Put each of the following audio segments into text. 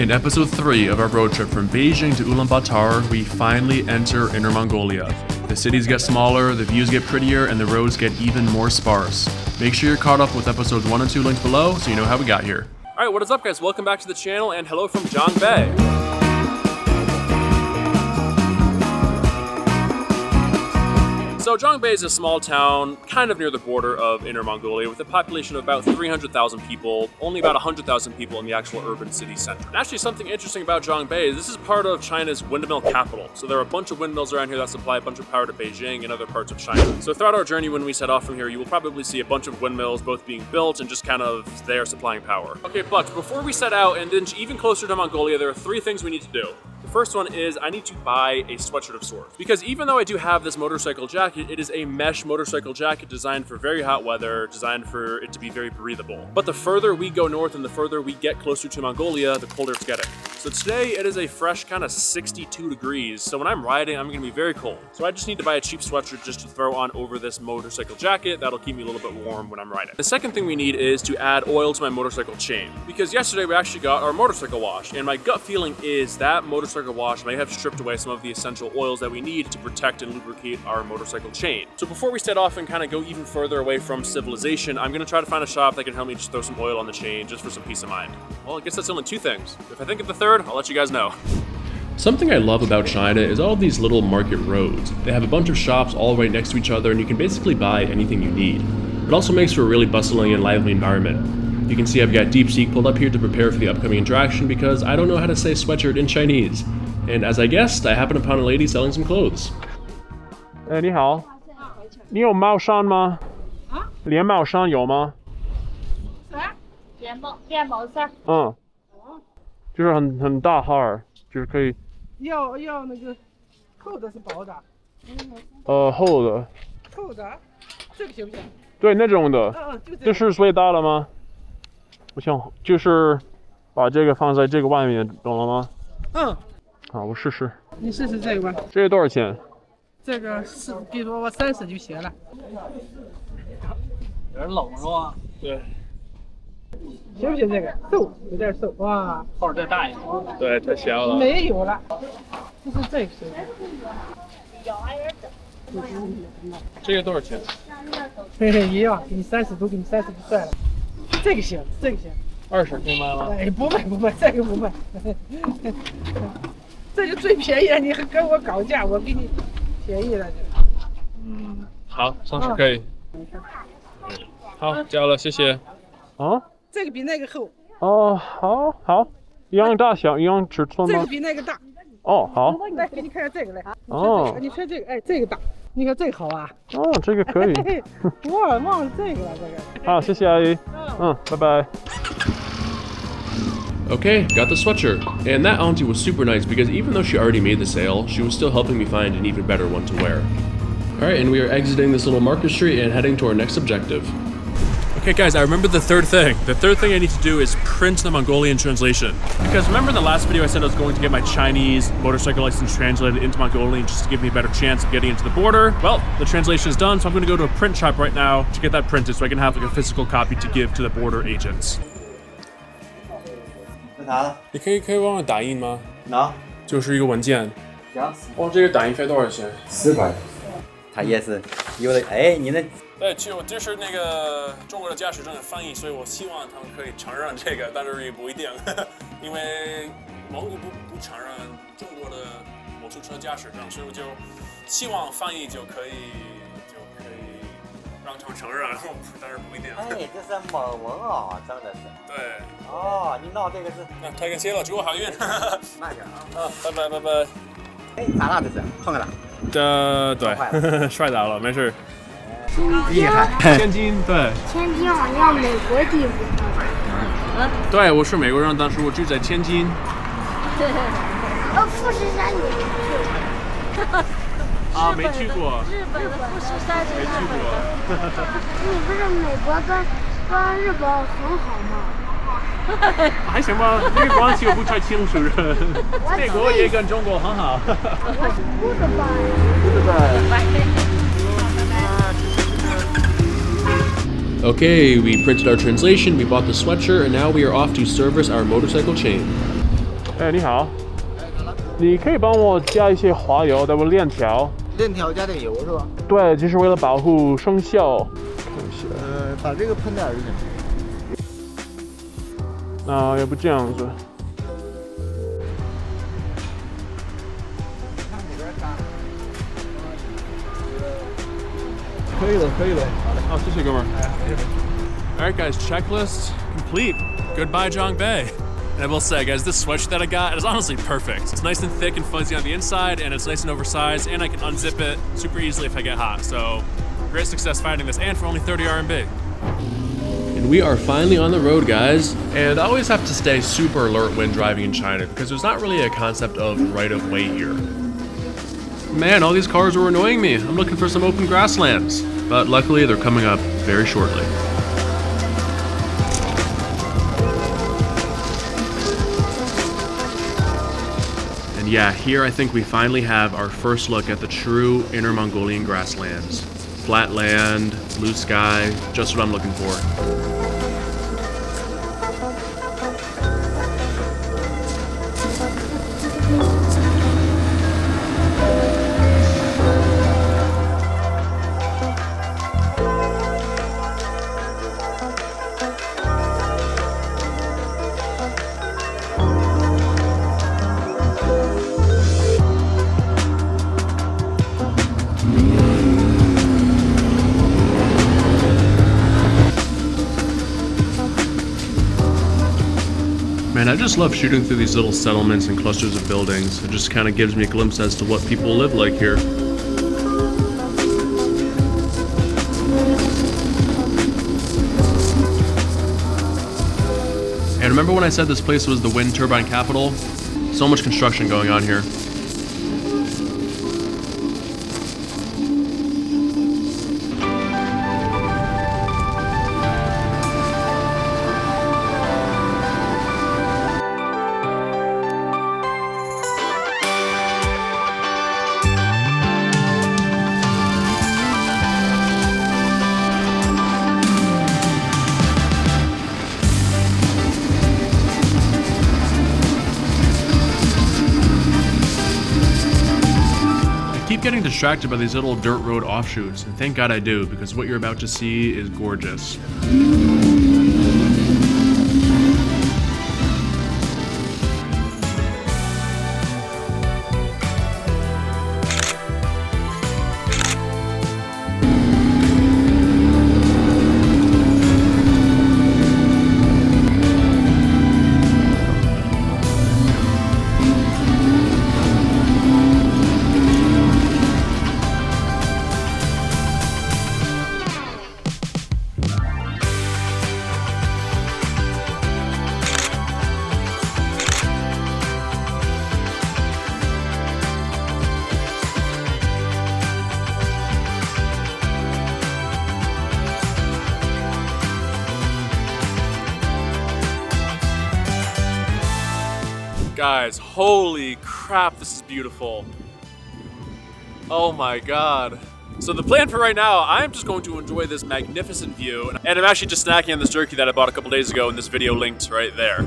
In episode 3 of our road trip from Beijing to Ulaanbaatar, we finally enter Inner Mongolia. The cities get smaller, the views get prettier, and the roads get even more sparse. Make sure you're caught up with episodes 1 and 2 linked below so you know how we got here. Alright, what is up guys? Welcome back to the channel and hello from Zhangbei. So Zhangbei is a small town kind of near the border of Inner Mongolia with a population of about 300,000 people, only about 100,000 people in the actual urban city center. And actually something interesting about Zhangbei is this is part of China's windmill capital. So there are a bunch of windmills around here that supply a bunch of power to Beijing and other parts of China. So throughout our journey when we set off from here, you will probably see a bunch of windmills both being built and just kind of there supplying power. Okay, but before we set out and then even closer to Mongolia, there are 3 things we need to do. The first one is I need to buy a sweatshirt of sorts. Because even though I do have this motorcycle jacket, it is a mesh motorcycle jacket designed for very hot weather, designed for it to be very breathable. But the further we go north and the further we get closer to Mongolia, the colder it's getting. So today it is a fresh kind of 62 degrees. So when I'm riding, I'm gonna be very cold. So I just need to buy a cheap sweatshirt just to throw on over this motorcycle jacket. That'll keep me a little bit warm when I'm riding. The second thing we need is to add oil to my motorcycle chain. Because yesterday we actually got our motorcycle wash, and my gut feeling is that motorcycle wash may have stripped away some of the essential oils that we need to protect and lubricate our motorcycle chain. So before we set off and kind of go even further away from civilization, I'm gonna try to find a shop that can help me just throw some oil on the chain just for some peace of mind. Well, I guess that's only 2 things. If I think of the third, I'll let you guys know. Something I love about China is all of these little market roads. They have a bunch of shops all right next to each other and you can basically buy anything you need. It also makes for a really bustling and lively environment. You can see I've got DeepSeek pulled up here to prepare for the upcoming interaction because I don't know how to say sweatshirt in Chinese. And as I guessed, I happened upon a lady selling some clothes. 你好，你有帽衫吗？连帽衫有吗？啥？连帽衫？就是很大号儿，就是可以。要那个厚的是薄的。厚的。厚的，这个行不行？对，那种的。这是最大的吗？我想就是把这个放在这个外面，懂了吗？好，我试试。你试试这个吧。这个多少钱？这个是，比如说我30就行了。有点冷是吧？对。行不行？这个瘦，有点瘦，哇。号再大一点。对，太小了。没有了，就是这个。这个多少钱？嘿嘿，一样，给你30都给你30就算了。这个行，这个行。20可以卖吗？哎，不卖，这个不卖。这就最便宜了，你还跟我搞价，我给你便宜了。好，30可以。好，交了，谢谢。这个比那个厚。好，一样大小，一样尺寸吗？这个比那个大。好。来，给你看下这个来。你看这个，哎，这个大，你看这个好啊。这个可以。忘了这个了，这个。好，谢谢阿姨。拜拜。Okay, got the sweatshirt. And that auntie was super nice because even though she already made the sale, she was still helping me find an even better one to wear. Alright, and we are exiting this little market street and heading to our next objective. Okay guys, I remembered the third thing. The third thing I need to do is print the Mongolian translation. Because remember in the last video I said I was going to get my Chinese motorcycle license translated into Mongolian just to give me a better chance of getting into the border. Well, the translation is done, so I'm going to go to a print shop right now to get that printed so I can have like a physical copy to give to the border agents. 你可以帮我打印吗？能，就是一个文件。行。这个打印费多少钱？4块。他也是有的，哎，你那。对，就是那个中国的驾驶证翻译，所以我希望他们可以承认这个，但是也不一定，因为蒙古不承认中国的摩托车驾驶证，所以我就希望翻译就可以让他们承认，但是不一定。哎，这是蒙文啊，真的是。对。你闹这个是。那太感谢了，祝我好运。慢点啊。拜拜。哎，咋了这是？碰了。对，摔倒了，没事。厉害。千金，对。千金好像美国地方。对，我是美国人，但是我住在天津。富士山你去过？没去过。日本的富士山没去过。你不是美国跟日本很好吗？还行吧，这个关系我不太清楚。美国也跟中国很好。Okay, we printed our translation, we bought the sweatshirt, and now we are off to service our motorcycle chain. 哎，你好，你可以帮我加一些花油，再不链条。链条加点油是吧？对，就是为了保护生锈。把这个喷点就行。啊，要不这样子。可以了，可以了。好，谢谢哥们儿。All right, guys, checklist complete. Goodbye, Zhongbei. And I will say, guys, this sweatshirt that I got is honestly perfect. It's nice and thick and fuzzy on the inside, and it's nice and oversized, and I can unzip it super easily if I get hot. So, great success finding this, and for only 30 RMB. And we are finally on the road, guys. And I always have to stay super alert when driving in China, because there's not really a concept of right-of-way here. Man, all these cars were annoying me. I'm looking for some open grasslands, but luckily they're coming up very shortly. And yeah, here I think we finally have our first look at the true Inner Mongolian grasslands. Flat land, blue sky, just what I'm looking for. Man, I just love shooting through these little settlements and clusters of buildings. It just kind of gives me a glimpse as to what people live like here. And remember when I said this place was the wind turbine capital? So much construction going on here. Getting distracted by these little dirt road offshoots, and thank God I do, because what you're about to see is gorgeous. Guys, holy crap, this is beautiful. Oh my God. So the plan for right now, I'm just going to enjoy this magnificent view, and I'm actually just snacking on this jerky that I bought a couple days ago, and this video linked right there.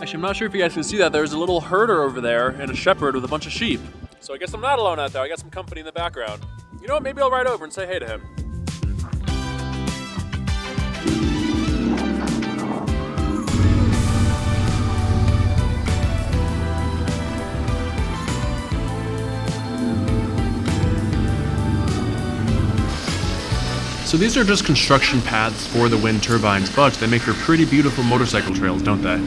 Actually, I'm not sure if you guys can see that. There's a little herder over there and a shepherd with a bunch of sheep. So I guess I'm not alone out there. I got some company in the background. You know what, maybe I'll ride over and say hey to him. So these are just construction paths for the wind turbines, but they make for pretty beautiful motorcycle trails, don't they?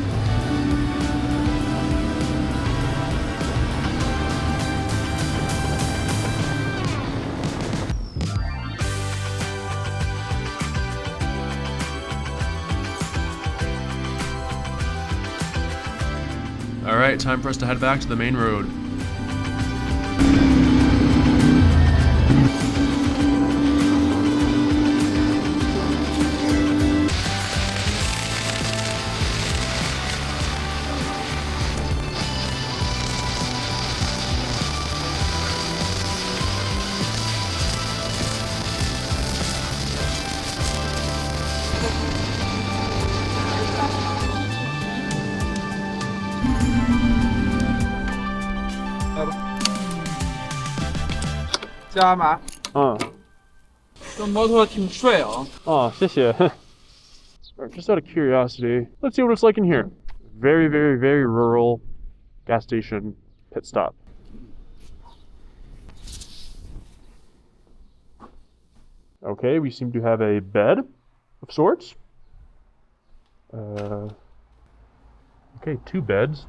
All right, time for us to head back to the main road. 加码。嗯，这摩托挺帅啊。哦，谢谢。Just out of curiosity, let's see what it's like in here. Very, very, very rural gas station pit stop. Okay, we seem to have a bed of sorts. Okay, 2 beds.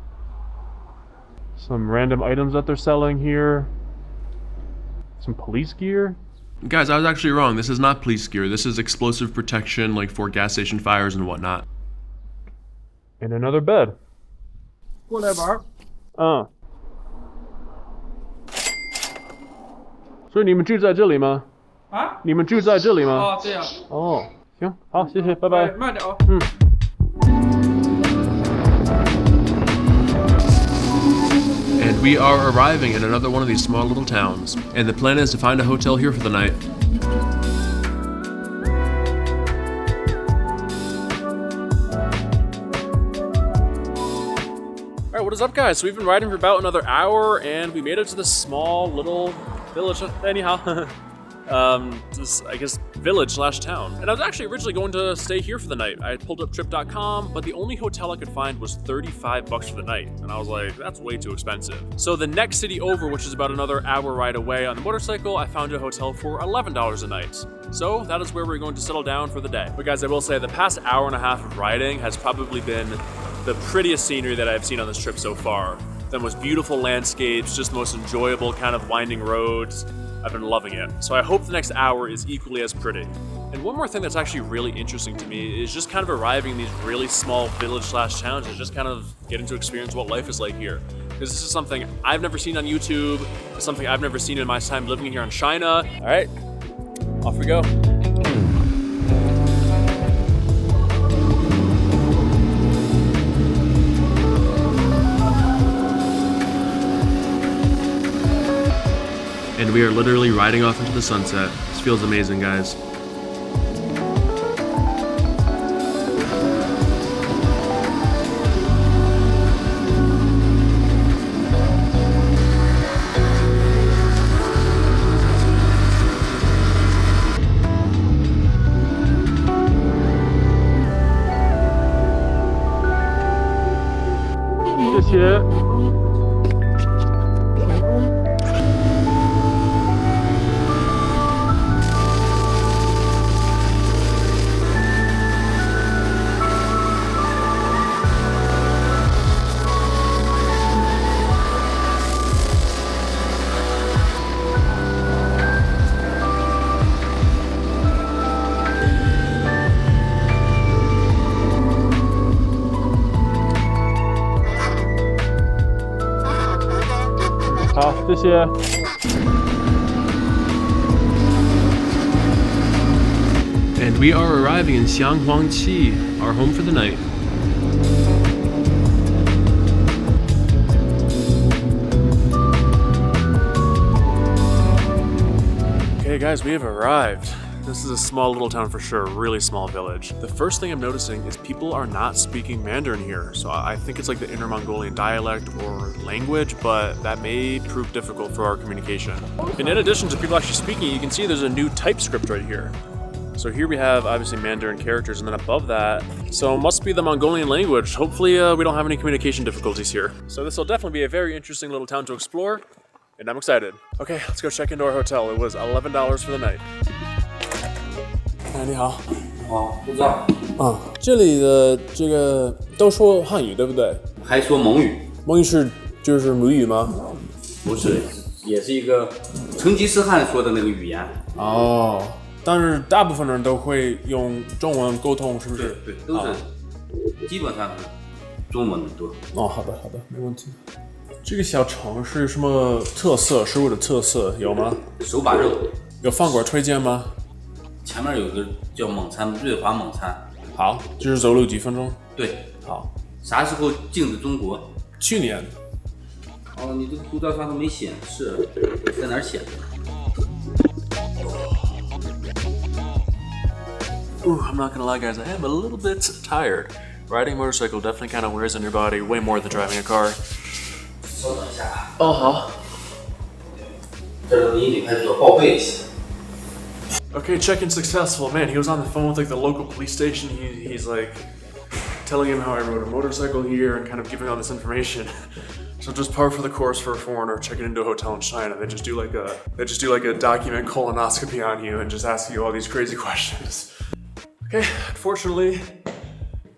Some random items that they're selling here. Some police gear. Guys, I was actually wrong. This is not police gear. This is explosive protection, like for gas station fires and whatnot. And another bed. 过来玩。所以你们住在这里吗？啊？你们住在这里吗？哦，对呀。哦，行，好，谢谢，拜拜。慢点啊。And we are arriving at another one of these small little towns. And the plan is to find a hotel here for the night. Alright, what is up, guys? So we've been riding for about another hour and we made it to this small little village. Anyhow. This, I guess, village/town. And I was actually originally going to stay here for the night. I pulled up trip.com, but the only hotel I could find was $35 for the night. And I was like, that's way too expensive. So the next city over, which is about another hour ride away on the motorcycle, I found a hotel for $11 a night. So that is where we're going to settle down for the day. But guys, I will say the past hour and a half of riding has probably been the prettiest scenery that I've seen on this trip so far. The most beautiful landscapes, just the most enjoyable kind of winding roads. I've been loving it. So I hope the next hour is equally as pretty. And one more thing that's actually really interesting to me is just kind of arriving in these really small village/towns and just kind of getting to experience what life is like here. Because this is something I've never seen on YouTube, it's something I've never seen in my time living here in China. All right, off we go. And we are literally riding off into the sunset. This feels amazing, guys. Thank you. And we are arriving in Xianghuangqi, our home for the night. Okay guys, we have arrived. This is a small little town for sure, really small village. The first thing I'm noticing is people are not speaking Mandarin here. So I think it's like the Inner Mongolian dialect or language, but that may prove difficult for our communication. And in addition to people actually speaking, you can see there's a new typescript right here. So here we have obviously Mandarin characters, and then above that, so it must be the Mongolian language. Hopefully we don't have any communication difficulties here. So this will definitely be a very interesting little town to explore, and I'm excited. Okay, let's go check into our hotel. It was $11 for the night. 哎，你好。哦，不知道。这里的这个都说汉语对不对？还说蒙语。蒙语是就是母语吗？不是，也是一个成吉思汗说的那个语言。哦，但是大部分人都会用中文沟通，是不是？对，都是，基本上是中文的多。哦，好的，没问题。这个小城是什么特色？食物的特色有吗？手把肉。有饭馆推荐吗？前面有个叫蒙餐，瑞华蒙餐。好，就是走路几分钟。对，好。啥时候进的中国？去年。哦，你这个护照上都没显示，在哪儿写的？ Ooh, I'm not gonna lie, guys. I am a little bit tired. Riding a motorcycle definitely kind of wears on your body way more than driving a car. 稍等一下啊。哦，好。Okay, check-in successful. Man, he was on the phone with like the local police station. He's like telling him how I rode a motorcycle here and kind of giving all this information. So just par for the course for a foreigner checking into a hotel in China. They just do like a document colonoscopy on you and just ask you all these crazy questions. Okay, unfortunately,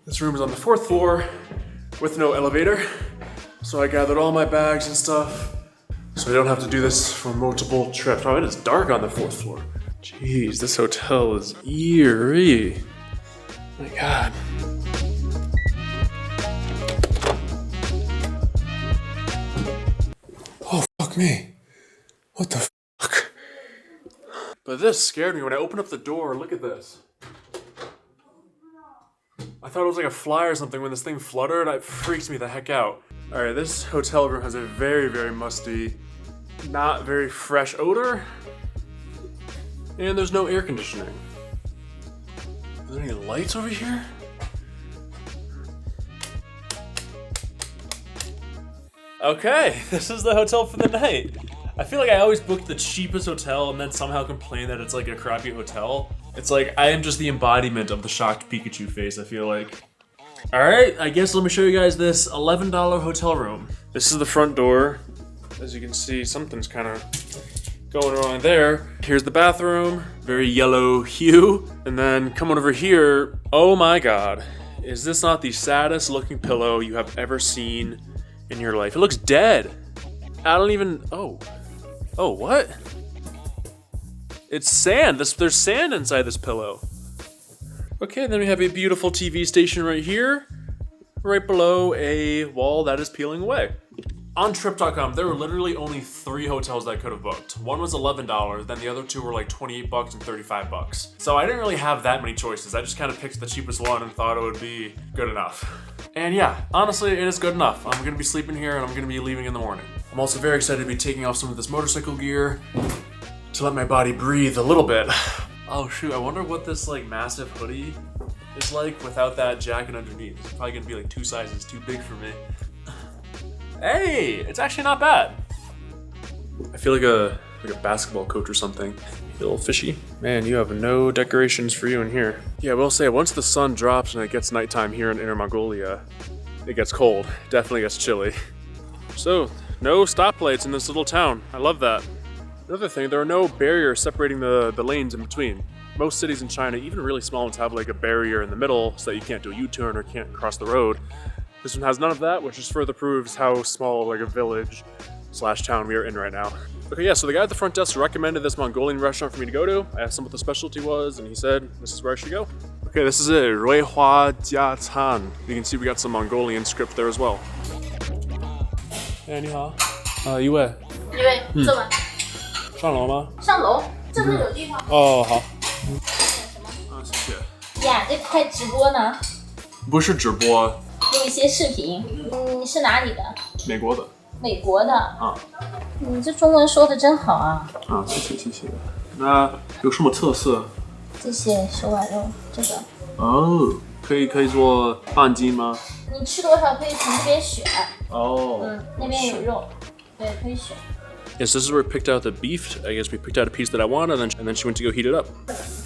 this room is on the 4th floor with no elevator. So I gathered all my bags and stuff so I don't have to do this for multiple trips. Oh, it is dark on the 4th floor. Jeez, this hotel is eerie. My God. Oh, fuck me. What the fuck? But this scared me when I opened up the door. Look at this. I thought it was like a fly or something when this thing fluttered. It freaked me the heck out. All right, this hotel room has a very, very musty, not very fresh odor. And there's no air conditioning. Are there any lights over here? Okay, this is the hotel for the night. I feel like I always book the cheapest hotel and then somehow complain that it's like a crappy hotel. It's like I am just the embodiment of the shocked Pikachu face, I feel like. Alright, I guess let me show you guys this $11 hotel room. This is the front door. As you can see, something's kind of going wrong there. Here's the bathroom, very yellow hue. And then coming over here, oh my God. Is this not the saddest looking pillow you have ever seen in your life? It looks dead. I don't even, oh, what? It's sand, there's sand inside this pillow. Okay, then we have a beautiful TV station right here, right below a wall that is peeling away. On Trip.com, there were literally only 3 hotels that I could have booked. One was $11, then the other 2 were like $28 and $35. So I didn't really have that many choices. I just kind of picked the cheapest one and thought it would be good enough. And yeah, honestly, it is good enough. I'm gonna be sleeping here and I'm gonna be leaving in the morning. I'm also very excited to be taking off some of this motorcycle gear to let my body breathe a little bit. Oh shoot, I wonder what this like massive hoodie is like without that jacket underneath. It's probably gonna be like 2 sizes too big for me. Hey, it's actually not bad. I feel like a basketball coach or something. You a little fishy? Man, you have no decorations for you in here. Yeah, I will say, once the sun drops and it gets nighttime here in Inner Mongolia, it gets cold. Definitely gets chilly. So, no stoplights in this little town. I love that. Another thing, there are no barriers separating the lanes in between. Most cities in China, even really small ones, have like a barrier in the middle so that you can't do a U-turn or can't cross the road. This one has none of that, which just further proves how small like a village / town we are in right now. Okay, yeah, so the guy at the front desk recommended this Mongolian restaurant for me to go to. I asked him what the specialty was, and he said, this is where I should go. Okay, this is it, Ruihua Jia Can. You can see we got some Mongolian script there as well. Hey, 你好。一位。一位，坐吧。上楼吗？上楼，这边有地方。哦，好。谢谢。呀，这开直播呢？不是直播。录一些视频。你是哪里的？美国的。美国的。啊。你这中文说的真好啊！啊，谢谢。那有什么特色？这些手腕肉，这个。哦，可以做半斤吗？你吃多少可以从这边选。哦。那边有肉，对，可以选。Yes, this is where we picked out the beef. I guess we picked out a piece that I wanted, and then she went to go heat it up.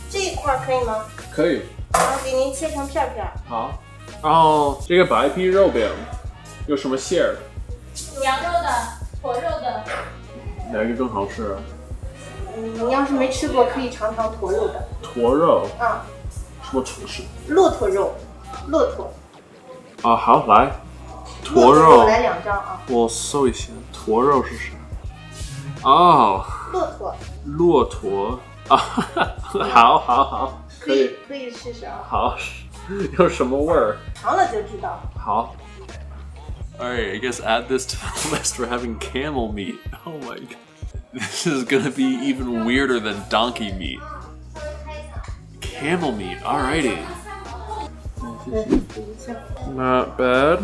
这一块可以吗？可以。然后给您切成片片。好。哦，这个白皮肉饼有什么馅儿？羊肉的、驼肉的。哪个更好吃啊？你要是没吃过，可以尝尝驼肉的。驼肉？啊。什么驼是？骆驼肉，骆驼。啊，好，来。驼肉。来2张啊。我搜一下，驼肉是啥？哦。骆驼。啊，好，可以试试啊。好。有什么味儿？尝了就知道。好。Alright, I guess add this to the list for having camel meat. Oh my god. This is gonna be even weirder than donkey meat. Camel meat, alrighty. Not bad.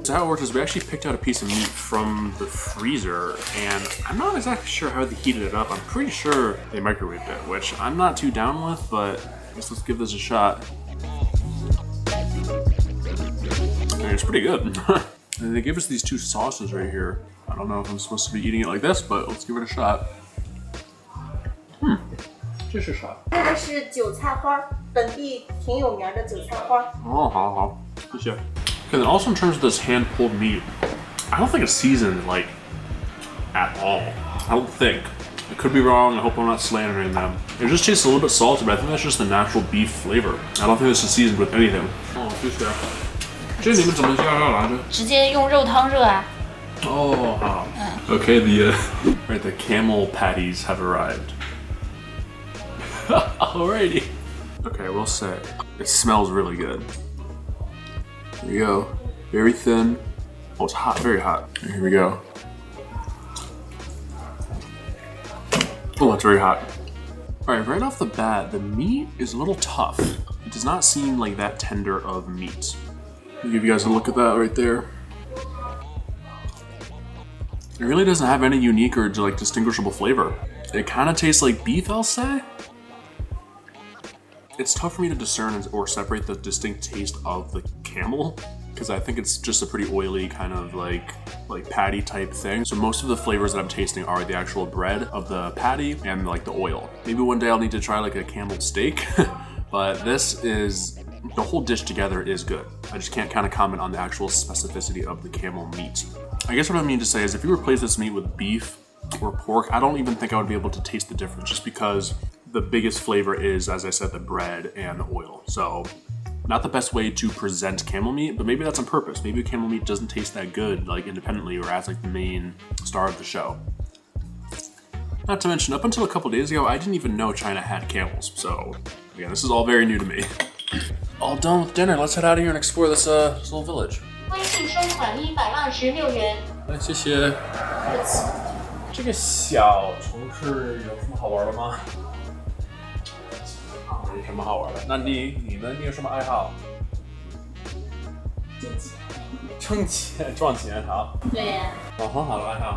So how it worked is we actually picked out a piece of meat from the freezer, and I'm not exactly sure how they heated it up. I'm pretty sure they microwaved it, which I'm not too down with, but I guess let's give this a shot. It's pretty good. And they gave us these 2 sauces right here. I don't know if I'm supposed to be eating it like this, but let's give it a shot. 这是啥？那个是韭菜花，本地挺有名的韭菜花。哦，好好，谢谢。And then also in terms of this hand-pulled meat, I don't think it's seasoned like at all. I don't think. I could be wrong. I hope I'm not slandering them. It just tastes a little bit salty, but I think that's just the natural beef flavor. I don't think this is seasoned with anything. 哦，谢谢。这你们怎么加上来着？直接用肉汤热啊。Oh, wow. Okay, right, the camel patties have arrived. Alrighty. Okay, I will say, it smells really good. Here we go. Very thin. Oh, it's hot, very hot. Here we go. Oh, it's very hot. Alright, right off the bat, the meat is a little tough. It does not seem like that tender of meat. I'll give you guys a look at that right there. It really doesn't have any unique or like distinguishable flavor. It kind of tastes like beef, I'll say. It's tough for me to discern or separate the distinct taste of the camel, because I think it's just a pretty oily kind of like patty type thing. So most of the flavors that I'm tasting are the actual bread of the patty and like the oil. Maybe one day I'll need to try like a camel steak, but this is, the whole dish together is good. I just can't kind of comment on the actual specificity of the camel meat. I guess what I mean to say is if you replace this meat with beef or pork, I don't even think I would be able to taste the difference, just because the biggest flavor is, as I said, the bread and the oil. So not the best way to present camel meat, but maybe that's on purpose. Maybe camel meat doesn't taste that good like independently or as like the main star of the show. Not to mention, up until a couple days ago, I didn't even know China had camels. So again, this is all very new to me. All done with dinner. Let's head out of here and explore this little village. 微信收款126元。来，谢谢。这个小城市有什么好玩的吗？没什么好玩的。那你有什么爱好？挣钱，赚钱，好。对呀。哦，很好的爱好。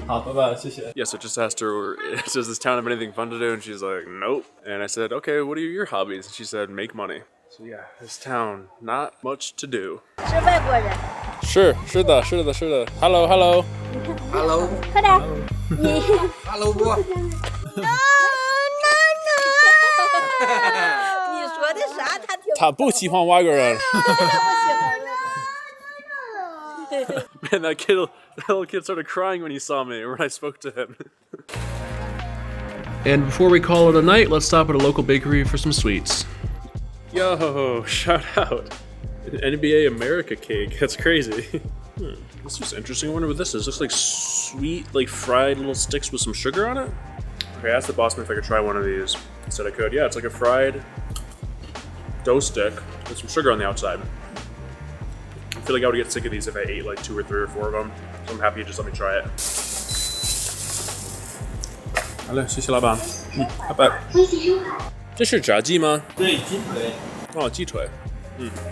好，拜拜，谢谢。Yes, I just asked her, does this town have anything fun to do? And she's like, nope. And I said, okay, what are your hobbies? And she said, make money. So yeah, this town, not much to do. 是外国人。是的。Hello. Hello. 快点，你。Hello 哥。你说的啥？他听。他不喜欢外国人。Man, that little kid started crying when he saw me, when I spoke to him. And before we call it a night, let's stop at a local bakery for some sweets. Yo, shout out. An NBA America cake, that's crazy. This is interesting, I wonder what this is. Looks like sweet, like fried little sticks with some sugar on it. Okay, I asked the boss man if I could try one of these. He said I could. Yeah, it's like a fried dough stick with some sugar on the outside. I feel like I would get sick of these if I ate like 2 or 3 or 4 of them. So I'm happy you just let me try it. 好嘞，谢谢老板。拜拜。这是炸鸡吗？对，鸡腿。哦，鸡腿。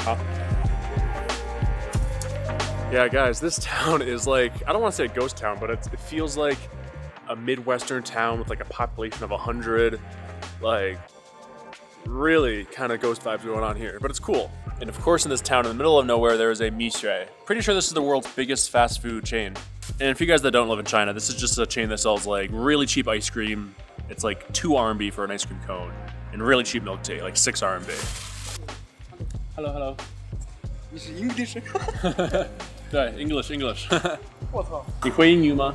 好。Yeah, guys, this town is like, I don't want to say a ghost town, but it feels like a Midwestern town with like a population of 100. Like, really kind of ghost vibes going on here, but it's cool. And of course, in this town in the middle of nowhere, there is a Mishui. Pretty sure this is the world's biggest fast food chain. And for you guys that don't live in China, this is just a chain that sells like really cheap ice cream. It's like 2 RMB for an ice cream cone, and really cheap milk tea, like 6 RMB. Hello. 你是 English？ 对 ，English。我操！你会英语吗？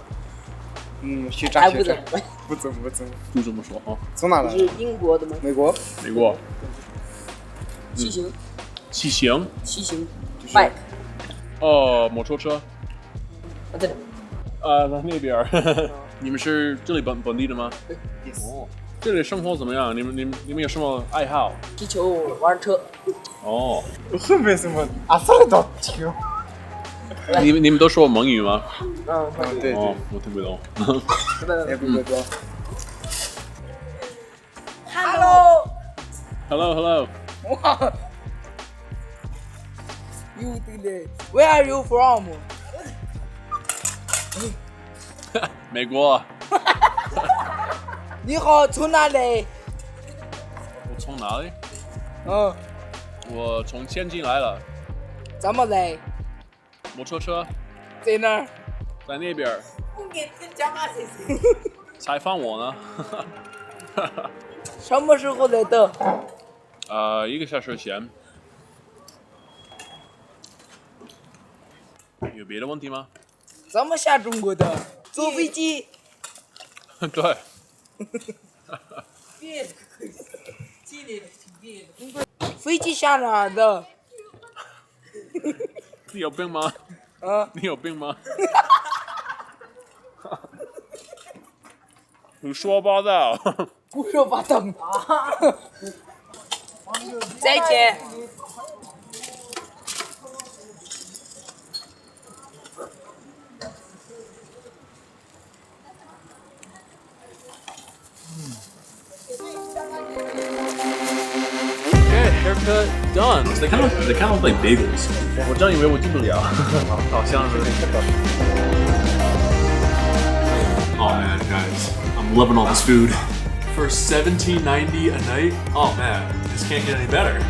学渣。不怎么。不怎么说啊。从哪来？是英国的吗？美国。骑行。bike。哦，摩托车。对。在那边儿。你们是这里本地的吗？对。哦，这里生活怎么样？你们有什么爱好？踢球、玩车。哦。是没什么，啥都听。你们都说蒙语吗？对。哦，我听不懂。也不会说。Hello. Wow. You did it. Where are you from? 美国。你好，从哪里？我从哪里？我从天津来了。怎么来？摩托车。在哪儿？在那边。我给你讲话谁？采访我呢？什么时候来的？ 1个小时前。有别的问题吗？怎么下中国的？坐飞机。对。飞机下哪儿的？你有病吗？啊？你有病吗？胡说八道！胡说八道！再见。Okay, haircut done. They kind of look like bagels. 我真以为我进不了，好像是。Oh man, guys, I'm loving all this food. For $17.90 a night, oh man, this can't get any better.